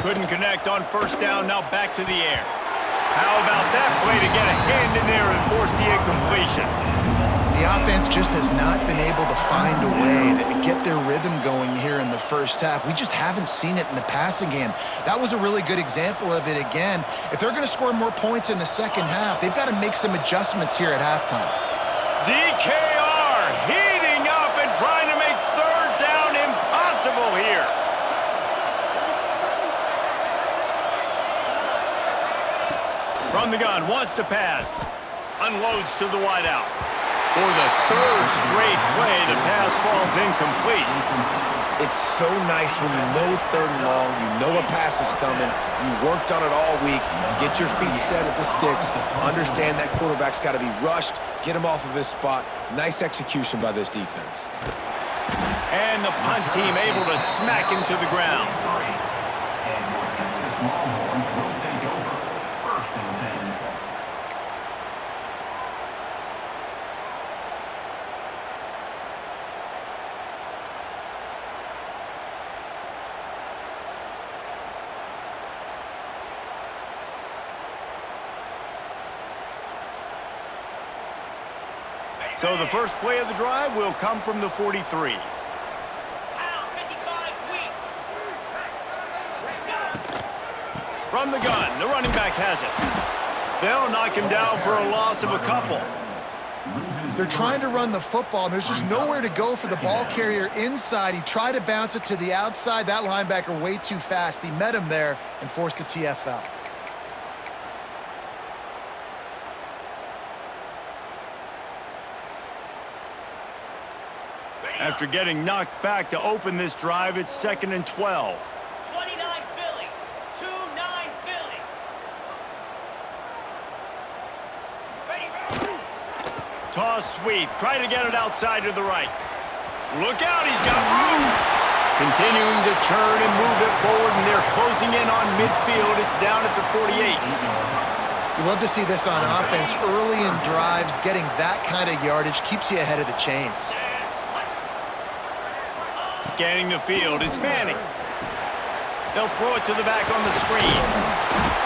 Couldn't connect on first down, now back to the air. How about that play to get a hand in there and force the incompletion? The offense just has not been able to find a way to get their rhythm going here in the first half. We just haven't seen it in the passing game. That was a really good example of it again. If they're going to score more points in the second half, they've got to make some adjustments here at halftime. DKR heating up and trying to make third down impossible here. From the gun, wants to pass. Unloads to the wideout. For the third straight play, the pass falls incomplete. It's so nice when you know it's third and long, you know a pass is coming, you worked on it all week, get your feet set at the sticks, understand that quarterback's got to be rushed, get him off of his spot. Nice execution by this defense. And the punt team able to smack him to the ground. So the first play of the drive will come from the 43. From the gun, the running back has it. They'll knock him down for a loss of a couple. They're trying to run the football, and there's just nowhere to go for the ball carrier inside. He tried to bounce it to the outside. That linebacker way too fast. He met him there and forced the TFL. After getting knocked back to open this drive, it's 2nd and 12. 29 Philly. 2-9 Philly. Toss sweep. Try to get it outside to the right. Look out, he's got room. Continuing to turn and move it forward, and they're closing in on midfield. It's down at the 48. You love to see this on offense. Early in drives, getting that kind of yardage keeps you ahead of the chains. Scanning the field, it's Vanny. They'll throw it to the back on the screen.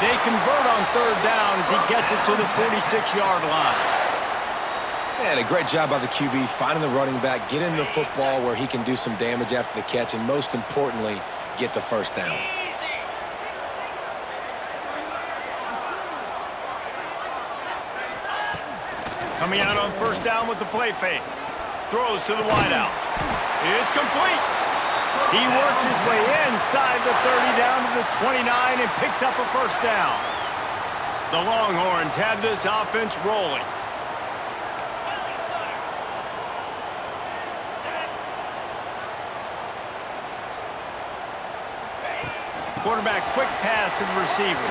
They convert on third down as he gets it to the 46-yard line. And a great job by the QB, finding the running back, getting the football where he can do some damage after the catch, and most importantly, get the first down. Coming out on first down with the play fake. Throws to the wideout. It's complete. He works his way inside the 30 down to the 29 and picks up a first down. The Longhorns have this offense rolling. Quarterback quick pass to the receiver.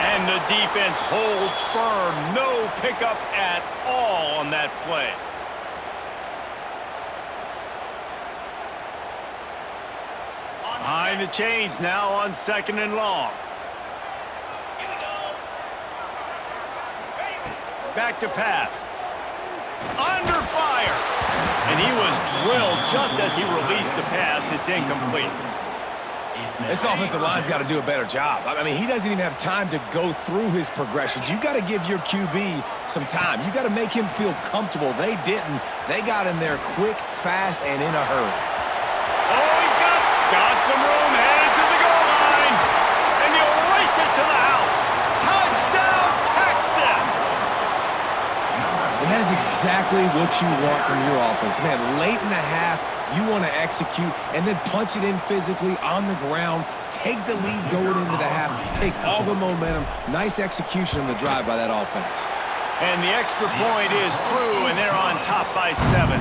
And the defense holds firm. No pickup at all on that play. Behind the chains now on 2nd and long. Back to pass. Under fire. And he was drilled just as he released the pass. It's incomplete. This offensive line's got to do a better job. I mean, he doesn't even have time to go through his progressions. You got to give your QB some time. You got to make him feel comfortable. They didn't. They got in there quick, fast, and in a hurry. Oh, he's got some room, headed to the goal line, and he'll race it to the house. Touchdown, Texas! And that is exactly what you want from your offense. Man, late in the half, you want to execute and then punch it in physically on the ground, take the lead going into the half, take all the momentum. Nice execution on the drive by that offense. And the extra point is true, and they're on top by 7.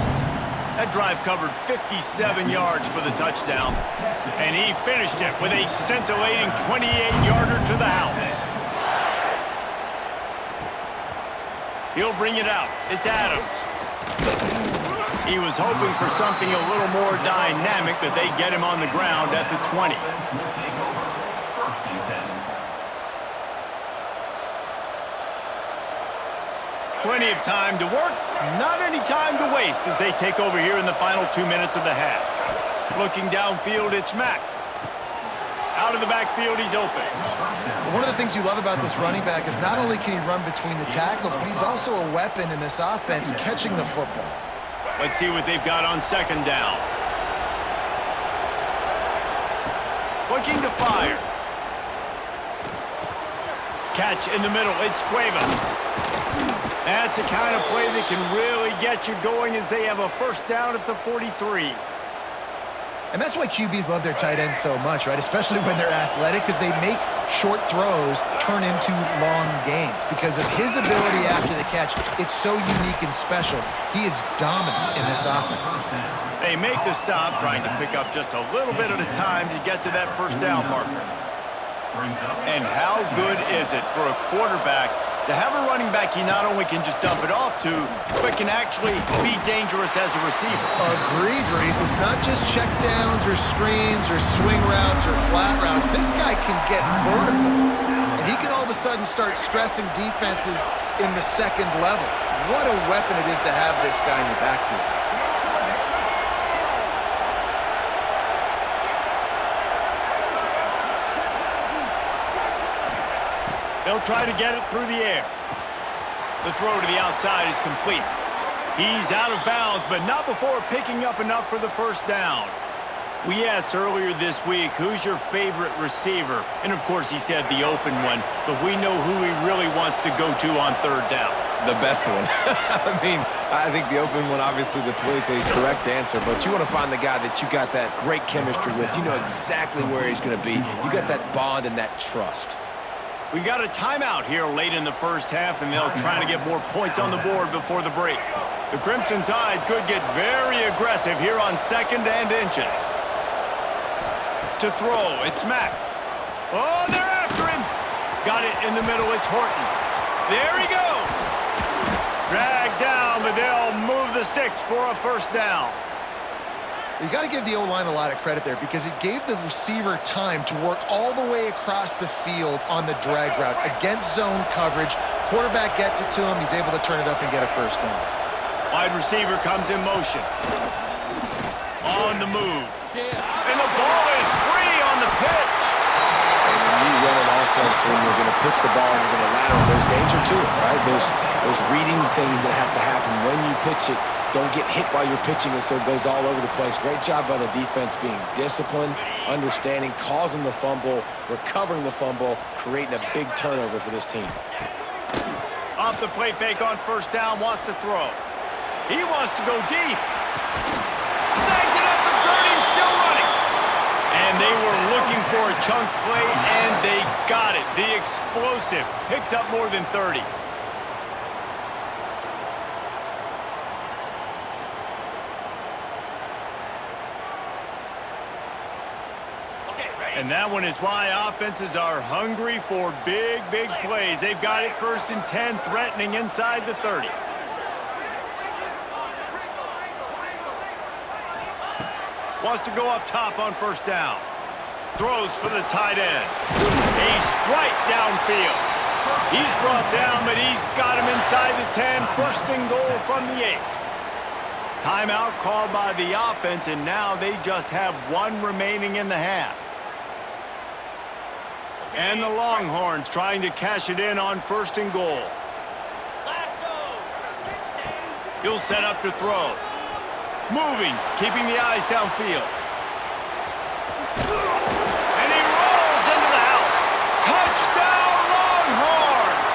That drive covered 57 yards for the touchdown, and he finished it with a scintillating 28-yarder to the house. He'll bring it out. It's Adams. He was hoping for something a little more dynamic, but they get him on the ground at the 20. Plenty of time to work, not any time to waste as they take over here in the final 2 minutes of the half. Looking downfield, it's Mack. Out of the backfield, he's open. One of the things you love about this running back is not only can he run between the tackles, but he's also a weapon in this offense catching the football. Let's see what they've got on second down. Looking to fire. Catch in the middle. It's Cuevas. That's the kind of play that can really get you going as they have a first down at the 43. And that's why QBs love their tight ends so much, right? Especially when they're athletic, because they make short throws turn into long gains. Because of his ability after the catch, it's so unique and special. He is dominant in this offense. They make the stop, trying to pick up just a little bit at a time to get to that first down marker. And how good is it for a quarterback to have a running back he not only can just dump it off to, but can actually be dangerous as a receiver? Agreed, Reese. It's not just check downs or screens or swing routes or flat routes. This guy can get vertical, and he can all of a sudden start stressing defenses in the second level. What a weapon it is to have this guy in your backfield. They'll try to get it through the air. The throw to the outside is complete. He's out of bounds, but not before picking up enough for the first down. We asked earlier this week, who's your favorite receiver? And of course he said the open one, but we know who he really wants to go to on third down. The best one. I mean, I think the open one, obviously the politically correct answer, but you want to find the guy that you got that great chemistry with. You know exactly where he's going to be. You got that bond and that trust. We got a timeout here late in the first half, and they'll try to get more points on the board before the break. The Crimson Tide could get very aggressive here on second and inches. To throw, it's Mack. Oh, they're after him. Got it in the middle, it's Horton. There he goes. Dragged down, but they'll move the sticks for a first down. You got to give the O-line a lot of credit there because it gave the receiver time to work all the way across the field on the drag route against zone coverage. Quarterback gets it to him. He's able to turn it up and get a first down. Wide receiver comes in motion. On the move. And the ball is free on the pitch. And when you run an offense, when you're going to pitch the ball and you're going to lateral, there's danger to it, right? There's reading things that have to happen when you pitch it. Don't get hit while you're pitching it so it goes all over the place. Great job by the defense being disciplined, understanding, causing the fumble, recovering the fumble, creating a big turnover for this team. Off the play fake on first down, wants to throw. He wants to go deep. Snags it at the 30 and still running. And they were looking for a chunk play, and they got it. The explosive picks up more than 30. And that one is why offenses are hungry for big, big plays. They've got it first and 10, threatening inside the 30. Wants to go up top on first down. Throws for the tight end. A strike downfield. He's brought down, but he's got him inside the 10. First and goal from the 8. Timeout called by the offense, and now they just have one remaining in the half. And the Longhorns trying to cash it in on first and goal. He'll set up to throw. Moving, keeping the eyes downfield. And he rolls into the house. Touchdown, Longhorns!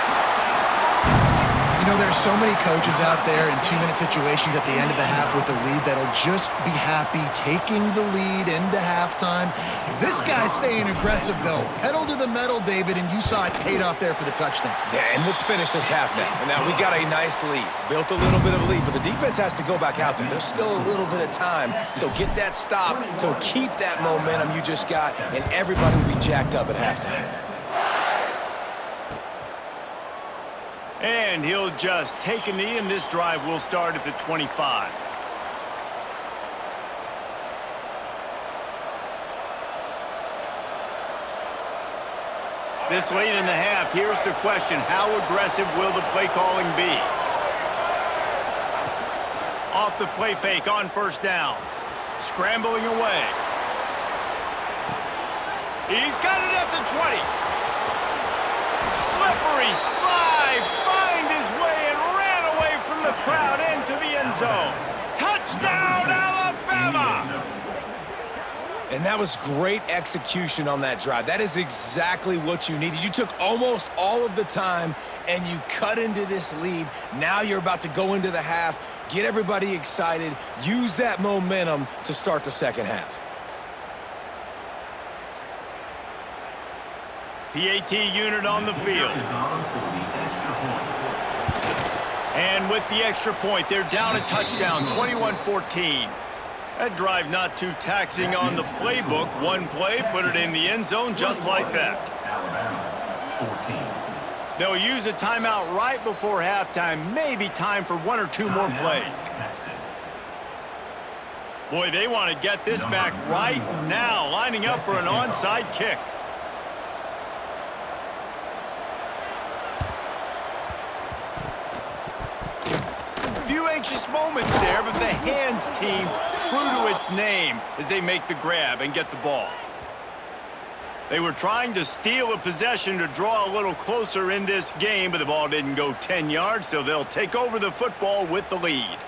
You know, there are so many coaches out there in 2-minute situations at the end of the half with the lead that'll just be happy taking the lead into halftime. This guy's staying aggressive, though. Pedal to the metal, David, and you saw it paid off there for the touchdown. Yeah, and let's finish this half now. And now we got a nice lead. Built a little bit of a lead, but the defense has to go back out there. There's still a little bit of time. So get that stop to keep that momentum you just got, and everybody will be jacked up at halftime. And he'll just take a knee, and this drive will start at the 25. This late in the half, here's the question. How aggressive will the play calling be? Off the play fake on first down. Scrambling away. He's got it at the 20. Slippery slide, find his way and ran away from the crowd into the end zone. Touchdown, Alabama! And that was great execution on that drive. That is exactly what you needed. You took almost all of the time and you cut into this lead. Now you're about to go into the half, get everybody excited, use that momentum to start the second half. PAT unit on the field. And with the extra point, they're down a touchdown, 21-14. That drive not too taxing on the playbook. One play, put it in the end zone just like that. They'll use a timeout right before halftime. Maybe time for one or two more plays. Boy, they want to get this back right now, lining up for an onside kick. Few anxious moments there, but the hands team true to its name as they make the grab and get the ball. They were trying to steal a possession to draw a little closer in this game, but the ball didn't go 10 yards, so they'll take over the football with the lead.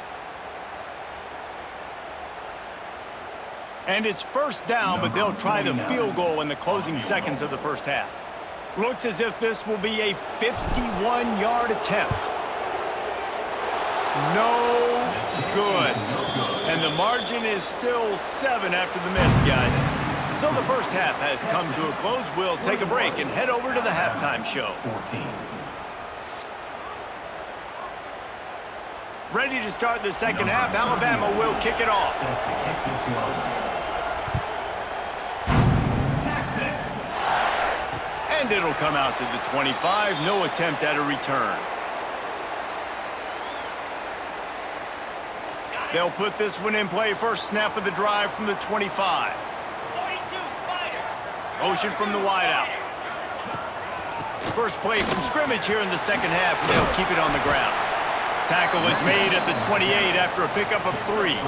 And it's first down, but they'll try the field goal in the closing seconds of the first half. Looks as if this will be a 51-yard attempt. No good. And the margin is still 7 after the miss, guys. So the first half has come to a close. We'll take a break and head over to the halftime show. Ready to start the second half. Alabama will kick it off. And it'll come out to the 25. No attempt at a return. They'll put this one in play. First snap of the drive from the 25. 42, Spider. Motion from the wideout. First play from scrimmage here in the second half, and they'll keep it on the ground. Tackle is made at the 28 after a pickup of 3.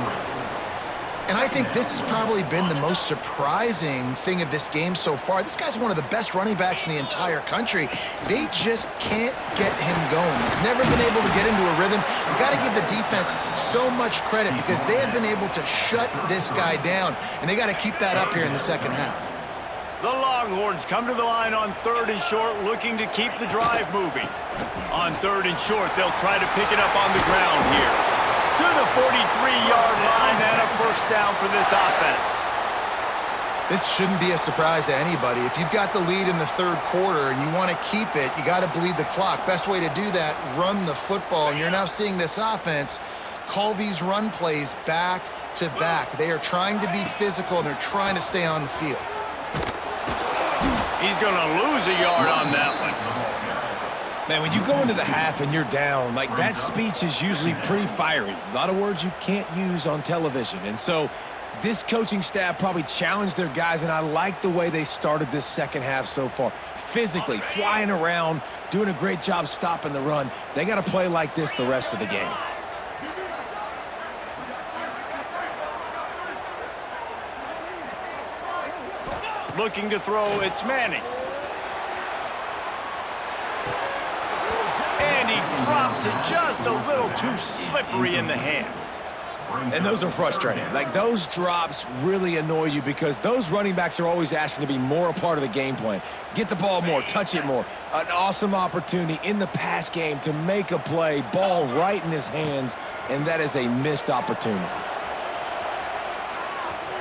And I think this has probably been the most surprising thing of this game so far. This guy's one of the best running backs in the entire country. They just can't get him going. He's never been able to get into a rhythm. You've got to give the defense so much credit because they have been able to shut this guy down, and they got to keep that up here in the second half. The Longhorns come to the line on 3rd and short, looking to keep the drive moving. On 3rd and short, they'll try to pick it up on the ground here. To the 43-yard line and a first down for this offense. This shouldn't be a surprise to anybody. If you've got the lead in the 3rd quarter and you want to keep it, you got to bleed the clock. Best way to do that, run the football. And you're now seeing this offense call these run plays back to back. They are trying to be physical, and they're trying to stay on the field. He's going to lose a yard on that one. Man, when you go into the half and you're down, like that speech is usually pretty fiery. A lot of words you can't use on television. And so this coaching staff probably challenged their guys, and I like the way they started this second half so far. Physically, flying around, doing a great job stopping the run. They got to play like this the rest of the game. Looking to throw, it's Vanny. And he drops it just a little too slippery in the hands. And those are frustrating. Like, those drops really annoy you because those running backs are always asking to be more a part of the game plan. Get the ball more, touch it more. An awesome opportunity in the pass game to make a play, ball right in his hands, and that is a missed opportunity.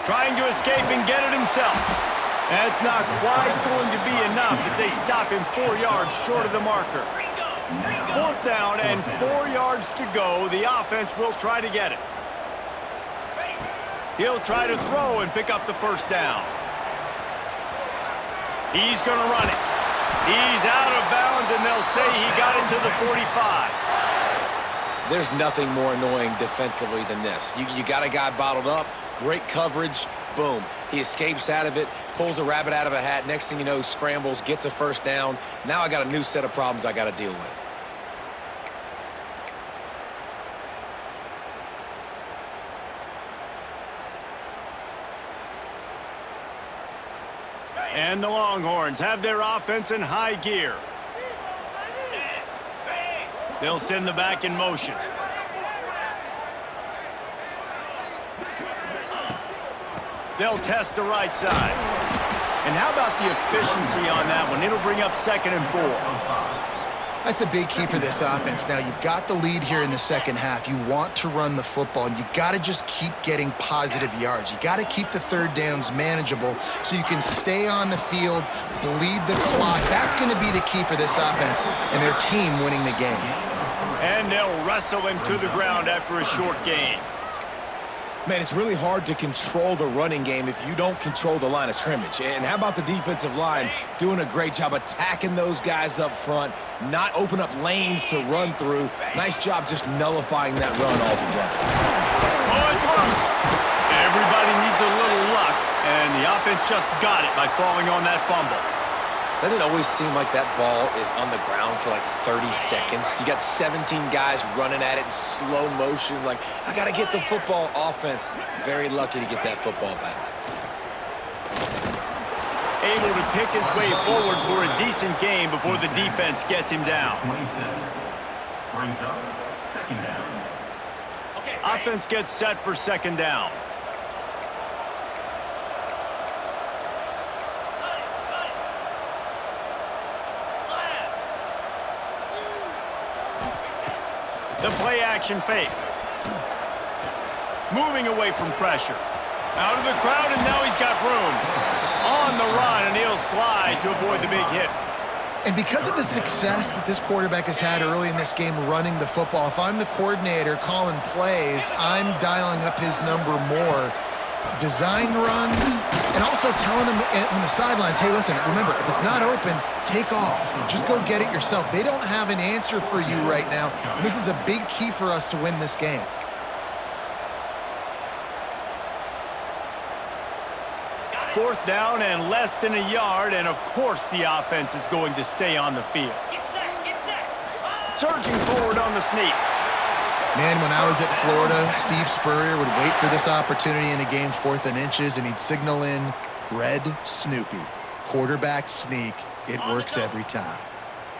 Trying to escape and get it himself. That's not quite going to be enough as they stop him 4 yards short of the marker. 4th down and 4 yards to go. The offense will try to get it. He'll try to throw and pick up the first down. He's going to run it. He's out of bounds, and they'll say he got it to the 45. There's nothing more annoying defensively than this. You got a guy bottled up, great coverage, boom. He escapes out of it, pulls a rabbit out of a hat. Next thing you know, scrambles, gets a first down. Now I got a new set of problems I got to deal with. And the Longhorns have their offense in high gear. They'll send the back in motion. They'll test the right side. And how about the efficiency on that one? It'll bring up 2nd and 4. That's a big key for this offense. Now, you've got the lead here in the second half. You want to run the football, and you got to just keep getting positive yards. You got to keep the third downs manageable so you can stay on the field, bleed the clock. That's going to be the key for this offense and their team winning the game. And they'll wrestle him to the ground after a short gain. Man, it's really hard to control the running game if you don't control the line of scrimmage. And how about the defensive line doing a great job attacking those guys up front, not open up lanes to run through. Nice job just nullifying that run altogether. Oh, it's loose. Everybody needs a little luck, and the offense just got it by falling on that fumble. Doesn't it always seem like that ball is on the ground for like 30 seconds? You got 17 guys running at it in slow motion. Like, I got to get the football. Offense, very lucky to get that football back. Able to pick his way forward for a decent game before the defense gets him down. 27 brings up 2nd down. Offense gets set for 2nd down. The play-action fake. Moving away from pressure. Out of the crowd, and now he's got room. On the run, and he'll slide to avoid the big hit. And because of the success that this quarterback has had early in this game running the football, if I'm the coordinator calling plays, I'm dialing up his number more. Designed runs, and also telling him on the sidelines, hey, listen, remember, if it's not open, take off. Just go get it yourself. They don't have an answer for you right now. And this is a big key for us to win this game. Fourth down and less than a yard, and of course the offense is going to stay on the field. Get set, get set. Surging forward on the sneak. Man, when I was at Florida, Steve Spurrier would wait for this opportunity in a game 4th and inches, and he'd signal in red Snoopy. Quarterback sneak. It works every time.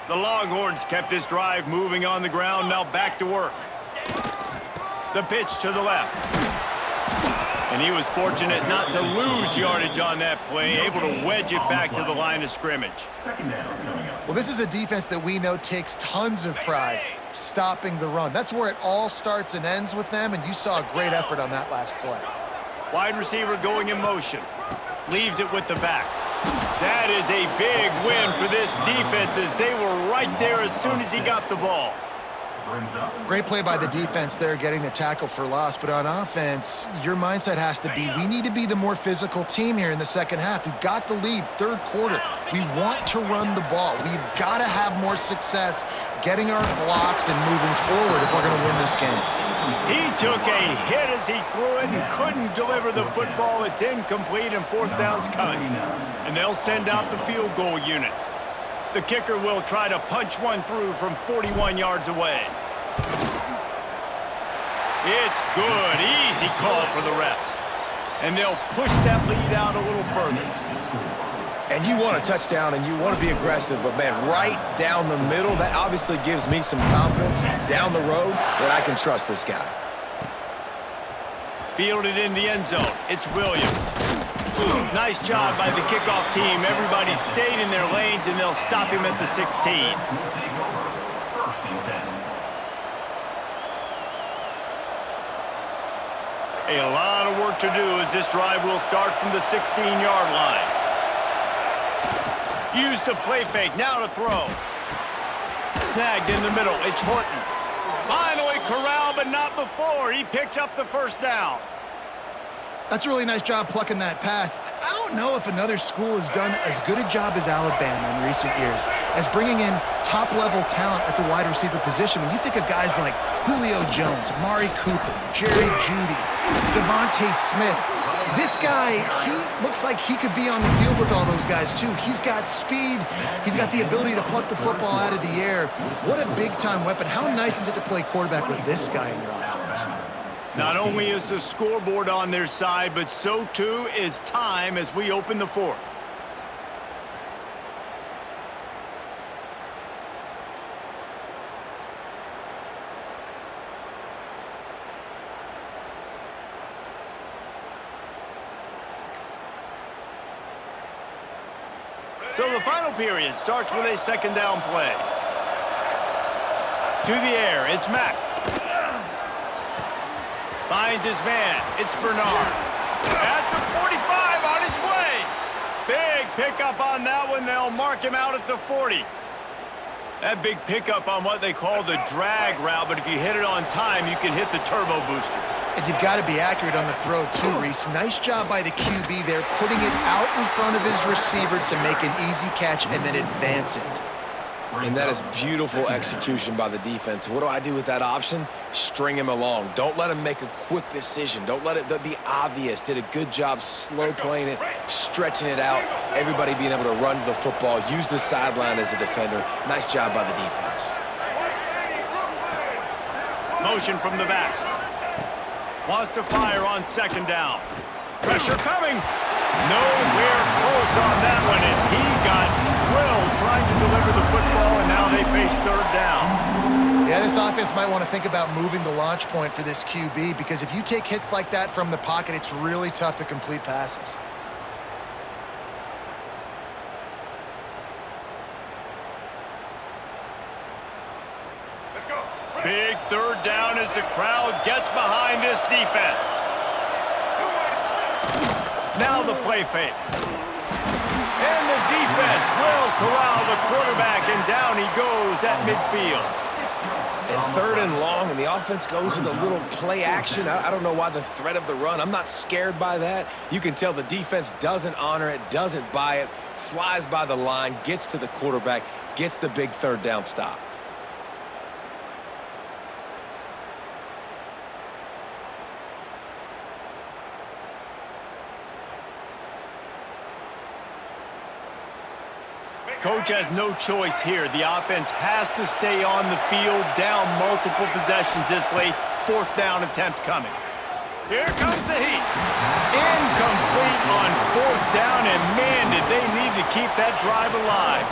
The Longhorns kept this drive moving on the ground, now back to work. The pitch to the left. And he was fortunate not to lose yardage on that play, able to wedge it back to the line of scrimmage. 2nd down coming up. Well, this is a defense that we know takes tons of pride stopping the run. That's where it all starts and ends with them, and you saw a great effort on that last play. Wide receiver going in motion. Leaves it with the back. That is a big win for this defense as they were right there as soon as he got the ball. Brings up Great play by the defense there, getting the tackle for loss. But on offense, your mindset has to be, we need to be the more physical team here in the second half. We've got the lead, 3rd quarter. We want to run the ball. We've got to have more success getting our blocks and moving forward if we're going to win this game. He took a hit as he threw it and couldn't deliver the football. It's incomplete, and 4th down's coming. And they'll send out the field goal unit. The kicker will try to punch one through from 41 yards away. It's good. Easy call for the refs. And they'll push that lead out a little further. And you want a touchdown and you want to be aggressive, but man, right down the middle, that obviously gives me some confidence down the road that I can trust this guy. Fielded in the end zone. It's Williams. Nice job by the kickoff team. Everybody stayed in their lanes, and they'll stop him at the 16. will take over 1st and 10. A lot of work to do as this drive will start from the 16-yard line. Use the play fake, now to throw. Snagged in the middle, it's Horton. Finally corralled, but not before. He picks up the 1st down. That's a really nice job plucking that pass. I don't know if another school has done as good a job as Alabama in recent years as bringing in top-level talent at the wide receiver position. When you think of guys like Julio Jones, Amari Cooper, Jerry Jeudy, Devontae Smith, this guy, he looks like he could be on the field with all those guys, too. He's got speed. He's got the ability to pluck the football out of the air. What a big-time weapon. How nice is it to play quarterback with this guy in your offense? Not only is the scoreboard on their side, but so too is time as we open the 4th. So the final period starts with a second down play. To the air, it's Mack. Finds his man, it's Bernard. At the 45, on his way. Big pickup on that one. They'll mark him out at the 40. That big pickup on what they call the drag route, but if you hit it on time, you can hit the turbo boosters. And you've got to be accurate on the throw, too, Reese. Nice job by the QB there, putting it out in front of his receiver to make an easy catch and then advance it. And that is beautiful execution by the defense. What do I do with that option? String him along. Don't let him make a quick decision. Don't let it be obvious. Did a good job slow playing it, stretching it out, everybody being able to run to the football, use the sideline as a defender. Nice job by the defense. Motion from the back. Wants to fire on second down. Pressure coming. Nowhere close on that one as he got drilled trying to deliver the football, and now they face third down. Yeah, this offense might want to think about moving the launch point for this QB because if you take hits like that from the pocket, it's really tough to complete passes. Big third down as the crowd gets behind this defense. Now the play fake. And the defense will corral the quarterback, and down he goes at midfield. And third and long, and the offense goes with a little play action. I don't know why the threat of the run. I'm not scared by that. You can tell the defense doesn't honor it, doesn't buy it, flies by the line, gets to the quarterback, gets the big third down stop. Coach has no choice here. The offense has to stay on the field, down multiple possessions this late. Fourth down attempt coming. Here comes the heat. Incomplete on fourth down, and man, did they need to keep that drive alive.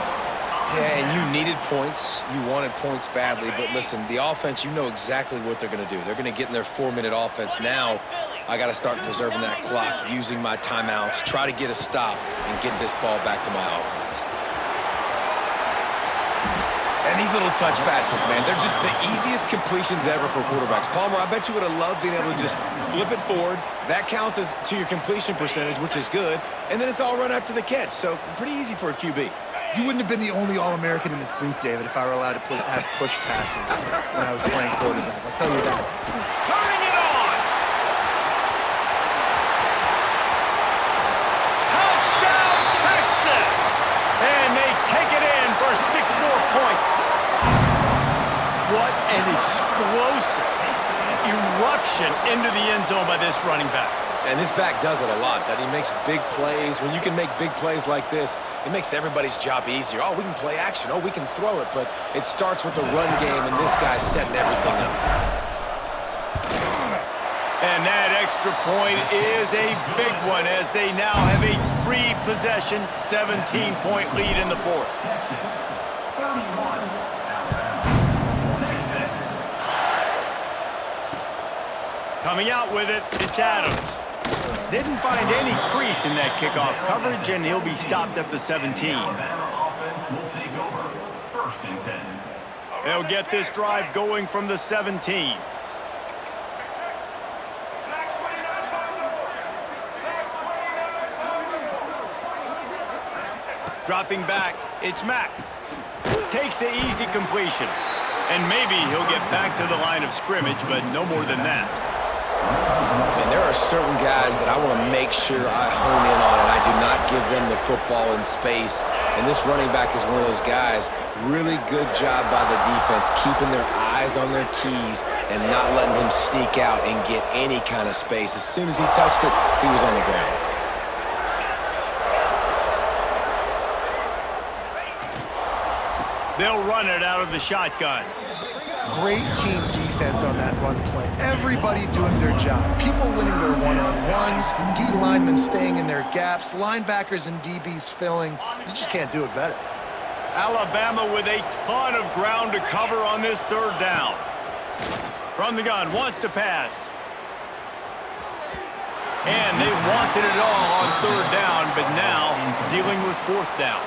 Yeah, and you needed points. You wanted points badly, but listen, the offense, you know exactly what they're going to do. They're going to get in their 4-minute offense. Now, I got to start preserving that clock, using my timeouts, try to get a stop, and get this ball back to my offense. And these little touch passes, man, they're just the easiest completions ever for quarterbacks. Palmer, I bet you would have loved being able to just flip it forward. That counts as to your completion percentage, which is good. And then it's all run after the catch. So pretty easy for a QB. You wouldn't have been the only All-American in this booth, David, if I were allowed to have push passes when I was playing quarterback. I'll tell you that. Turning it on! Touchdown, Texas! And they take it in for 6 more points. What an explosive eruption into the end zone by this running back. And this back does it a lot, that he makes big plays. When you can make big plays like this, it makes everybody's job easier. Oh, we can play action. Oh, we can throw it. But it starts with the run game, and this guy's setting everything up. And that extra point is a big one as they now have a 3-possession, 17-point lead in the fourth. Coming out with it, it's Adams. Didn't find any crease in that kickoff coverage, and he'll be stopped at the 17. They'll get this drive going from the 17. Dropping back, it's Mack. Takes the easy completion. And maybe he'll get back to the line of scrimmage, but no more than that. And there are certain guys that I want to make sure I hone in on, and I do not give them the football in space. And this running back is one of those guys. Really good job by the defense, keeping their eyes on their keys and not letting him sneak out and get any kind of space. As soon as he touched it, he was on the ground. They'll run it out of the shotgun. Great team defense on that run play. Everybody doing their job. People winning their one-on-ones, D linemen staying in their gaps, linebackers and DBs filling. You just can't do it better. Alabama with a ton of ground to cover on this third down. From the gun, wants to pass. And they wanted it all on third down, but now dealing with fourth down.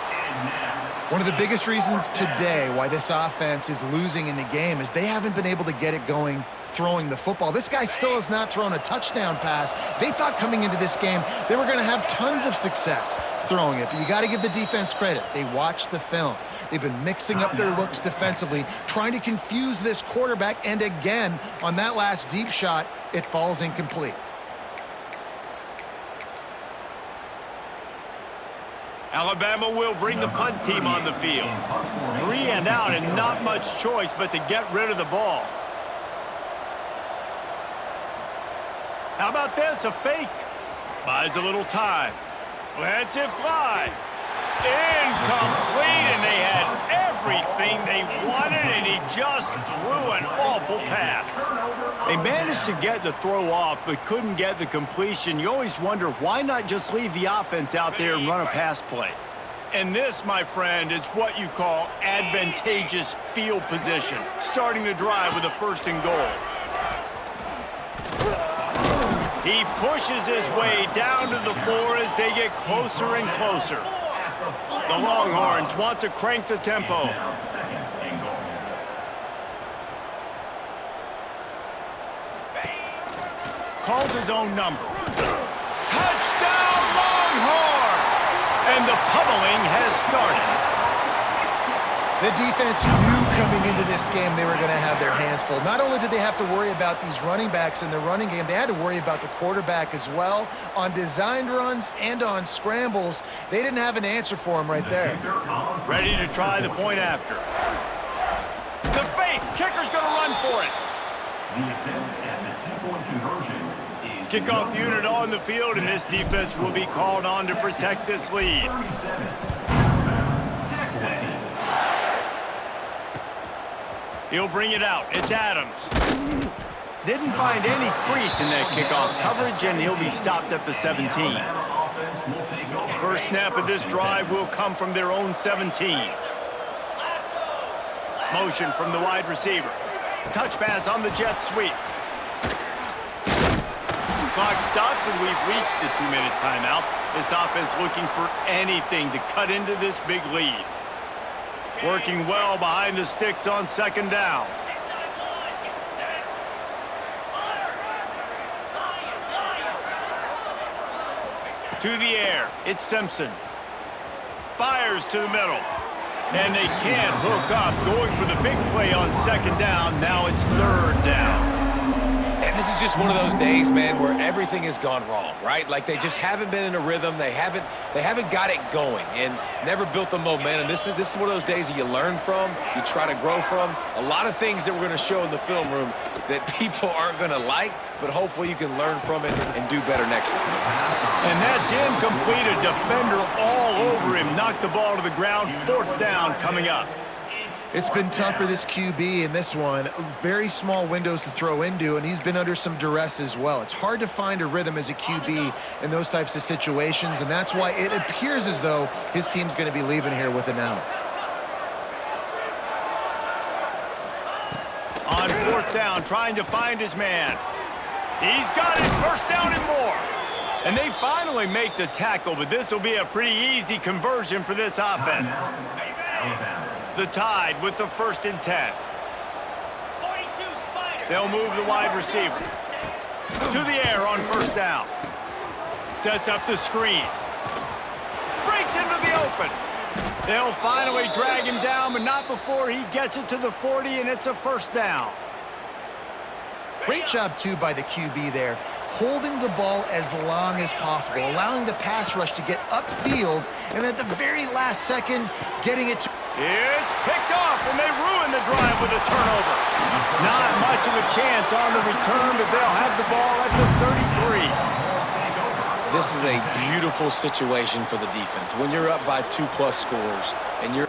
One of the biggest reasons today why this offense is losing in the game is they haven't been able to get it going throwing the football. This guy still has not thrown a touchdown pass. They thought coming into this game they were going to have tons of success throwing it, but you got to give the defense credit. They watched the film. They've been mixing up their looks defensively, trying to confuse this quarterback, and again, on that last deep shot, it falls incomplete. Alabama will bring the punt team on the field. 3 and out and not much choice but to get rid of the ball. How about this? A fake. Buys a little time. Lets it fly. Incomplete, and they had everything they wanted, and he just threw an awful pass. They managed to get the throw off, but couldn't get the completion. You always wonder, why not just leave the offense out there and run a pass play? And this, my friend, is what you call advantageous field position, starting the drive with a 1st and goal. He pushes his way down to the 4 as they get closer and closer. The Longhorns want to crank the tempo. Calls his own number. Touchdown, Longhorns! And the pummeling has started. The defense knew coming into this game they were going to have their hands full. Not only did they have to worry about these running backs in the running game, they had to worry about the quarterback as well. On designed runs and on scrambles, they didn't have an answer for him right there. Ready to try the point after. The fake. Kicker's going to run for it. The attempt at the 2-point conversion is Kickoff unit on the field, and this defense will be called on to protect this lead. 37. Texas. He'll bring it out. It's Adams. Didn't find any crease in that kickoff coverage, and he'll be stopped at the 17. First snap of this drive will come from their own 17. Motion from the wide receiver. Touch pass on the jet sweep. Clock stops, and we've reached the 2-minute timeout. This offense looking for anything to cut into this big lead. Working well behind the sticks on 2nd down. To the air, it's Simpson. Fires to the middle. And they can't hook up, going for the big play on 2nd down. Now it's 3rd down. And this is just one of those days, man, where everything has gone wrong, right? Like they just haven't been in a rhythm. They haven't got it going and never built the momentum. This is one of those days that you learn from, you try to grow from. A lot of things that we're going to show in the film room that people aren't going to like, but hopefully you can learn from it and do better next time. And that's incomplete. A defender all over him. Knocked the ball to the ground. 4th down coming up. It's been tough for this QB in this one. Very small windows to throw into, and he's been under some duress as well. It's hard to find a rhythm as a QB in those types of situations, and that's why it appears as though his team's going to be leaving here with an out. On 4th down, trying to find his man. He's got it. 1st down and more. And they finally make the tackle, but this will be a pretty easy conversion for this offense. The Tide with the 1st and 10. They'll move the wide receiver. To the air on 1st down. Sets up the screen. Breaks into the open. They'll finally drag him down, but not before he gets it to the 40, and it's a 1st down. Great job, too, by the QB there, holding the ball as long as possible, allowing the pass rush to get upfield, and at the very last second, getting it to... It's picked off, and they ruin the drive with a turnover. Not much of a chance on the return, but they'll have the ball at the 33. This is a beautiful situation for the defense. When you're up by 2+ scores and you're...